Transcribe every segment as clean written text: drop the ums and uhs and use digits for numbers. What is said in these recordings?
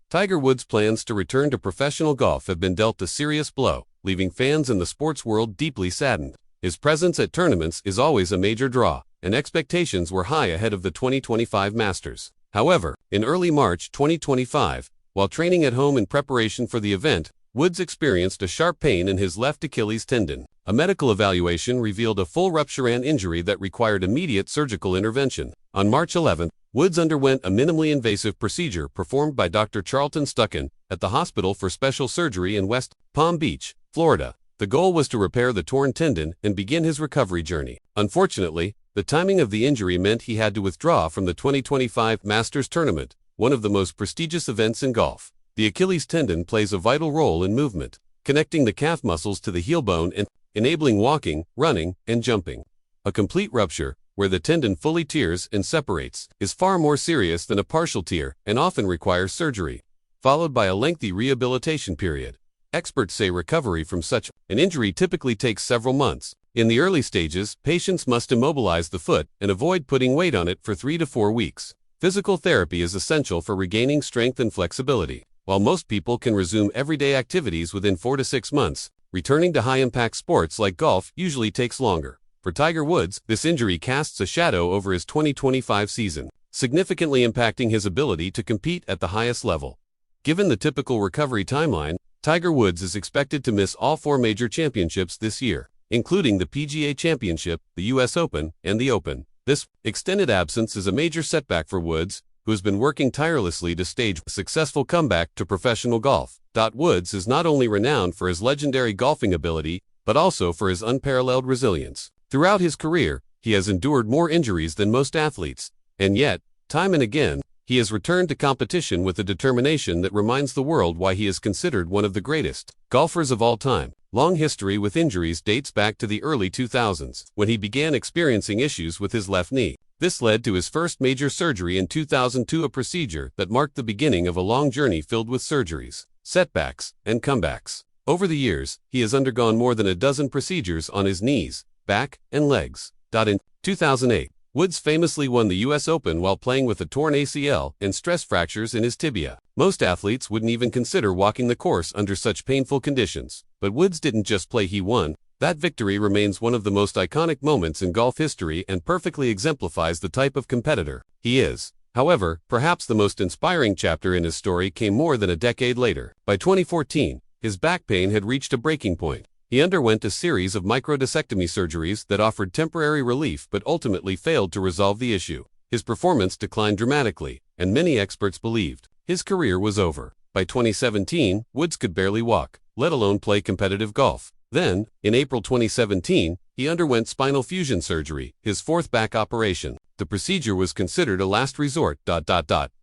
Tiger Woods' plans to return to professional golf have been dealt a serious blow, leaving fans in the sports world deeply saddened. His presence at tournaments is always a major draw, and expectations were high ahead of the 2025 Masters. However, in early March 2025, while training at home in preparation for the event, Woods experienced a sharp pain in his left Achilles tendon. A medical evaluation revealed a full rupture and injury that required immediate surgical intervention. On March 11, Woods underwent a minimally invasive procedure performed by Dr. Charlton Stucken at the Hospital for Special Surgery in West Palm Beach, Florida. The goal was to repair the torn tendon and begin his recovery journey. Unfortunately, the timing of the injury meant he had to withdraw from the 2025 Masters tournament, one of the most prestigious events in golf. The Achilles tendon plays a vital role in movement, connecting the calf muscles to the heel bone and enabling walking, running, and jumping. A complete rupture, where the tendon fully tears and separates, is far more serious than a partial tear and often requires surgery, followed by a lengthy rehabilitation period. Experts say recovery from such an injury typically takes several months. In the early stages, patients must immobilize the foot and avoid putting weight on it for 3 to 4 weeks. Physical therapy is essential for regaining strength and flexibility. While most people can resume everyday activities within 4 to 6 months, returning to high-impact sports like golf usually takes longer. For Tiger Woods, this injury casts a shadow over his 2025 season, significantly impacting his ability to compete at the highest level. Given the typical recovery timeline, Tiger Woods is expected to miss all 4 major championships this year, including the PGA Championship, the US Open, and the Open. This extended absence is a major setback for Woods, who has been working tirelessly to stage a successful comeback to professional golf. Woods is not only renowned for his legendary golfing ability, but also for his unparalleled resilience. Throughout his career, he has endured more injuries than most athletes, and yet, time and again, he has returned to competition with a determination that reminds the world why he is considered one of the greatest golfers of all time. Long history with injuries dates back to the early 2000s, when he began experiencing issues with his left knee. This led to his first major surgery in 2002, a procedure that marked the beginning of a long journey filled with surgeries, setbacks, and comebacks. Over the years, he has undergone more than a dozen procedures on his knees, back, and legs. In 2008, Woods famously won the US Open while playing with a torn ACL and stress fractures in his tibia. Most athletes wouldn't even consider walking the course under such painful conditions. But Woods didn't just play, he won. That victory remains one of the most iconic moments in golf history and perfectly exemplifies the type of competitor he is. However, perhaps the most inspiring chapter in his story came more than a decade later. By 2014, his back pain had reached a breaking point. He underwent a series of microdiscectomy surgeries that offered temporary relief but ultimately failed to resolve the issue. His performance declined dramatically, and many experts believed his career was over. By 2017, Woods could barely walk, let alone play competitive golf. Then, in April 2017, he underwent spinal fusion surgery, his 4th back operation. The procedure was considered a last resort.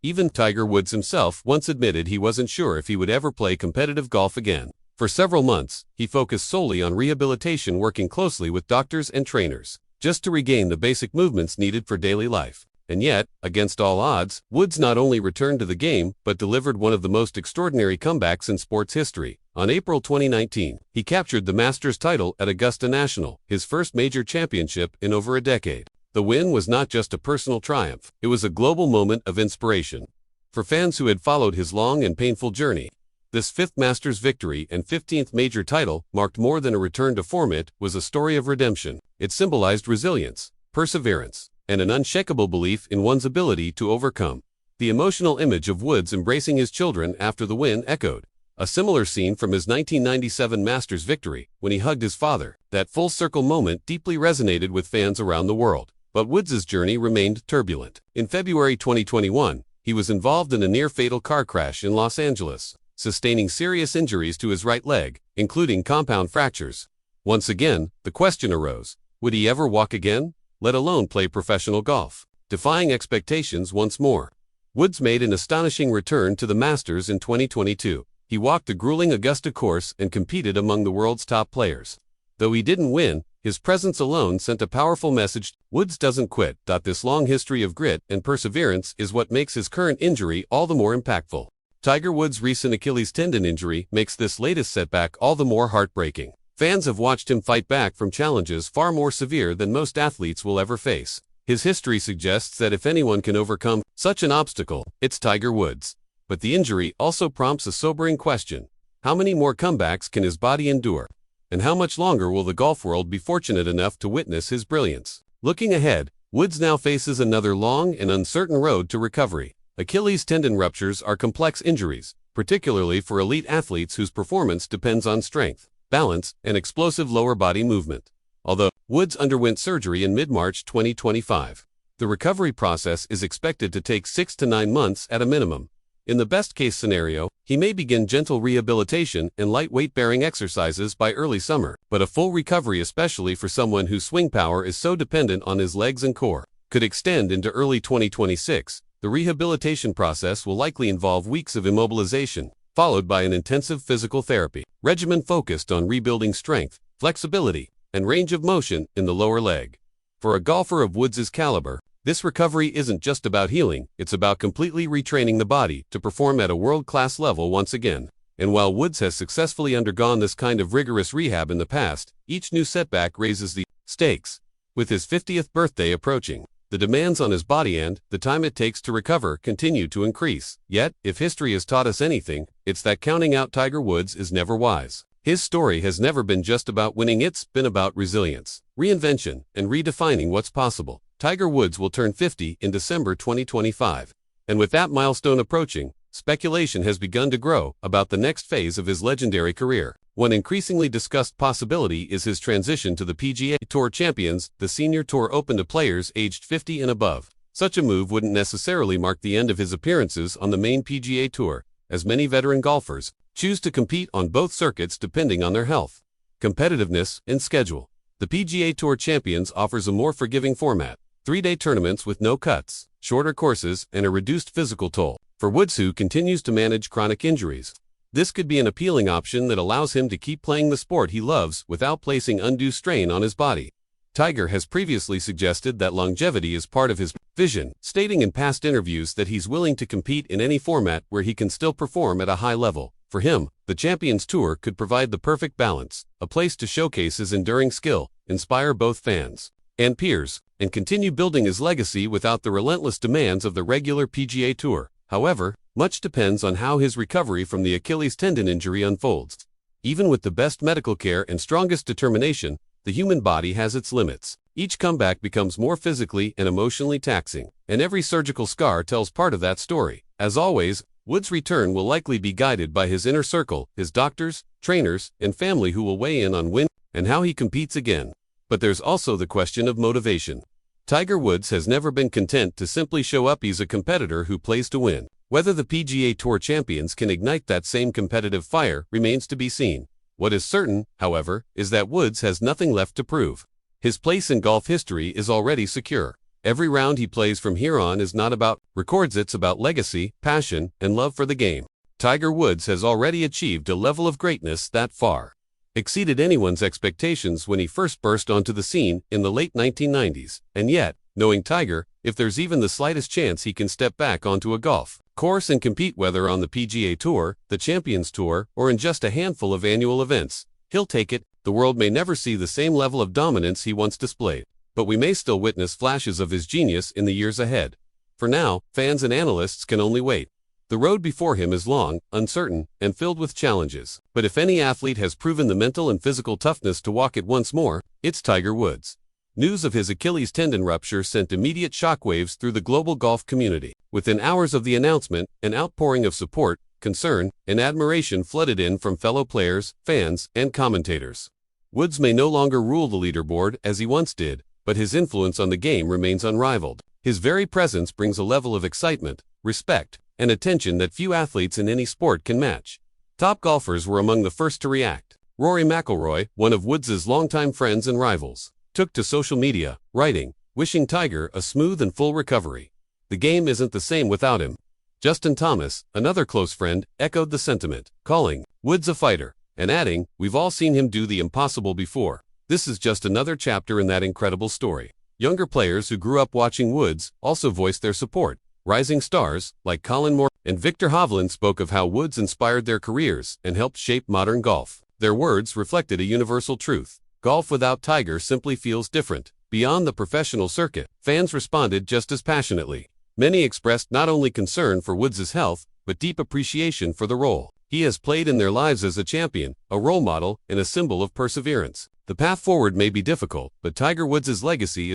Even Tiger Woods himself once admitted he wasn't sure if he would ever play competitive golf again. For several months, he focused solely on rehabilitation, working closely with doctors and trainers, just to regain the basic movements needed for daily life. And yet, against all odds, Woods not only returned to the game, but delivered one of the most extraordinary comebacks in sports history. On April 2019, he captured the Masters title at Augusta National, his first major championship in over a decade. The win was not just a personal triumph, it was a global moment of inspiration. For fans who had followed his long and painful journey, this 5th Masters victory and 15th major title marked more than a return to form. It was a story of redemption. It symbolized resilience, perseverance, and an unshakable belief in one's ability to overcome. The emotional image of Woods embracing his children after the win echoed a similar scene from his 1997 Masters victory, when he hugged his father. That full-circle moment deeply resonated with fans around the world. But Woods' journey remained turbulent. In February 2021, he was involved in a near-fatal car crash in Los Angeles, sustaining serious injuries to his right leg, including compound fractures. Once again, the question arose, would he ever walk again, let alone play professional golf? Defying expectations once more, Woods made an astonishing return to the Masters in 2022. He walked the grueling Augusta course and competed among the world's top players. Though he didn't win, his presence alone sent a powerful message: Woods doesn't quit. This long history of grit and perseverance is what makes his current injury all the more impactful. Tiger Woods' recent Achilles tendon injury makes this latest setback all the more heartbreaking. Fans have watched him fight back from challenges far more severe than most athletes will ever face. His history suggests that if anyone can overcome such an obstacle, it's Tiger Woods. But the injury also prompts a sobering question. How many more comebacks can his body endure? And how much longer will the golf world be fortunate enough to witness his brilliance? Looking ahead, Woods now faces another long and uncertain road to recovery. Achilles tendon ruptures are complex injuries, particularly for elite athletes whose performance depends on strength, balance, and explosive lower body movement. Although Woods underwent surgery in mid-March 2025, the recovery process is expected to take 6 to 9 months at a minimum. In the best-case scenario, he may begin gentle rehabilitation and light weight-bearing exercises by early summer, but a full recovery, especially for someone whose swing power is so dependent on his legs and core, could extend into early 2026. The rehabilitation process will likely involve weeks of immobilization, followed by an intensive physical therapy regimen focused on rebuilding strength, flexibility, and range of motion in the lower leg. For a golfer of Woods' caliber, this recovery isn't just about healing, it's about completely retraining the body to perform at a world-class level once again. And while Woods has successfully undergone this kind of rigorous rehab in the past, each new setback raises the stakes. With his 50th birthday approaching, the demands on his body and the time it takes to recover continue to increase. Yet, if history has taught us anything, it's that counting out Tiger Woods is never wise. His story has never been just about winning, it's been about resilience, reinvention, and redefining what's possible. Tiger Woods will turn 50 in December 2025. And with that milestone approaching, speculation has begun to grow about the next phase of his legendary career. One increasingly discussed possibility is his transition to the PGA Tour Champions, the senior tour open to players aged 50 and above. Such a move wouldn't necessarily mark the end of his appearances on the main PGA Tour, as many veteran golfers choose to compete on both circuits depending on their health, competitiveness, and schedule. The PGA Tour Champions offers a more forgiving format, 3-day tournaments with no cuts, shorter courses, and a reduced physical toll. For Woods, who continues to manage chronic injuries, this could be an appealing option that allows him to keep playing the sport he loves without placing undue strain on his body. Tiger has previously suggested that longevity is part of his vision, stating in past interviews that he's willing to compete in any format where he can still perform at a high level. For him, the Champions Tour could provide the perfect balance, a place to showcase his enduring skill, inspire both fans and peers, and continue building his legacy without the relentless demands of the regular PGA Tour. However, much depends on how his recovery from the Achilles tendon injury unfolds. Even with the best medical care and strongest determination, the human body has its limits. Each comeback becomes more physically and emotionally taxing, and every surgical scar tells part of that story. As always, Woods' return will likely be guided by his inner circle, his doctors, trainers, and family, who will weigh in on when and how he competes again. But there's also the question of motivation. Tiger Woods has never been content to simply show up. He's a competitor who plays to win. Whether the PGA Tour Champions can ignite that same competitive fire remains to be seen. What is certain, however, is that Woods has nothing left to prove. His place in golf history is already secure. Every round he plays from here on is not about records, it's about legacy, passion, and love for the game. Tiger Woods has already achieved a level of greatness that far exceeded anyone's expectations when he first burst onto the scene in the late 1990s. And yet, knowing Tiger, if there's even the slightest chance he can step back onto a golf course and compete, whether on the PGA Tour, the Champions Tour, or in just a handful of annual events, he'll take it. The world may never see the same level of dominance he once displayed, but we may still witness flashes of his genius in the years ahead. For now, fans and analysts can only wait. The road before him is long, uncertain, and filled with challenges. But if any athlete has proven the mental and physical toughness to walk it once more, it's Tiger Woods. News of his Achilles tendon rupture sent immediate shockwaves through the global golf community. Within hours of the announcement, an outpouring of support, concern, and admiration flooded in from fellow players, fans, and commentators. Woods may no longer rule the leaderboard as he once did, but his influence on the game remains unrivaled. His very presence brings a level of excitement, respect, and attention that few athletes in any sport can match. Top golfers were among the first to react. Rory McIlroy, one of Woods' longtime friends and rivals, took to social media, writing, wishing Tiger a smooth and full recovery. The game isn't the same without him. Justin Thomas, another close friend, echoed the sentiment, calling Woods a fighter, and adding, "We've all seen him do the impossible before. This is just another chapter in that incredible story." Younger players who grew up watching Woods also voiced their support. Rising stars, like Colin Moore and Victor Hovland, spoke of how Woods inspired their careers and helped shape modern golf. Their words reflected a universal truth: golf without Tiger simply feels different. Beyond the professional circuit, fans responded just as passionately. Many expressed not only concern for Woods' health, but deep appreciation for the role he has played in their lives as a champion, a role model, and a symbol of perseverance. The path forward may be difficult, but Tiger Woods' legacy